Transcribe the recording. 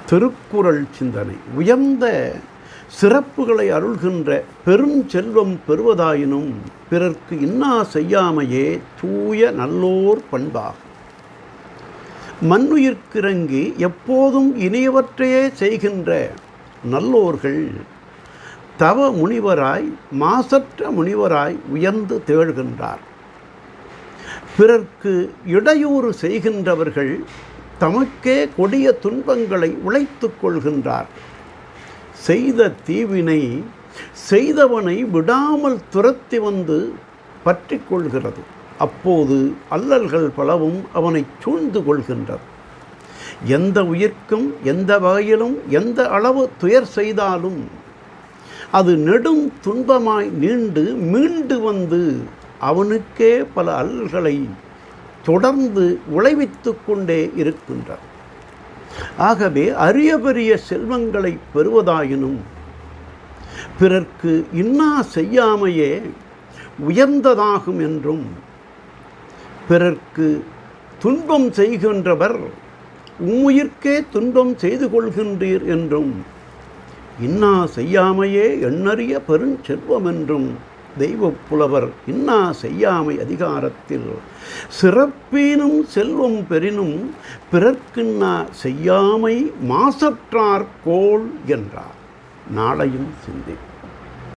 திருக்குறள் சிந்தனை. உயர்ந்த சிறப்புகளை அருள்கின்ற பெரும் செல்வம் பெறுவதாயினும் பிறர்க்கு இன்னா செய்யாமையே தூய நல்லோர் பண்பாகும். மண்ணுயிர்க்கிறங்கி எப்போதும் இனியவற்றையே செய்கின்ற நல்லோர்கள் தவ முனிவராய் மாசற்ற முனிவராய் உயர்ந்து திகழ்கின்றார். பிறர்க்கு இடையூறு செய்கின்றவர்கள் தமக்கே கொடிய துன்பங்களை உழைத்து கொள்கின்றார். செய்த தீவினை செய்தவனை விடாமல் துரத்தி வந்து பற்றி கொள்கிறது. அப்போது அல்லல்கள் பலவும் அவனை சூழ்ந்து கொள்கின்றது. எந்த உயிர்க்கும் எந்த வகையிலும் எந்த அளவு துயர் செய்தாலும் அது நெடும் துன்பமாய் நீண்டு மீண்டு வந்து அவனுக்கே பல அல்லல்களை தொடர்ந்து விளைவித்து கொண்டே இருக்கின்றார். ஆகவே அரிய பெரிய செல்வங்களை பெறுவதாயினும் பிறர்க்கு இன்னா செய்யாமையே உயர்ந்ததாகும் என்றும், பிறர்க்கு துன்பம் செய்கின்றவர் உம்முயிர்க்கே துன்பம் செய்து கொள்கின்றீர் என்றும், இன்னா செய்யாமையே எண்ணறிய பெருஞ்செல்வம் என்றும் தெய்வப் புலவர் இன்னா செய்யாமை அதிகாரத்தில் சிறப்பீனும் செல்வம் பெறினும் பிறர்க்கின்னா செய்யாமை மாசற்றார் கோள் என்றார். நாளையும் சிந்தை.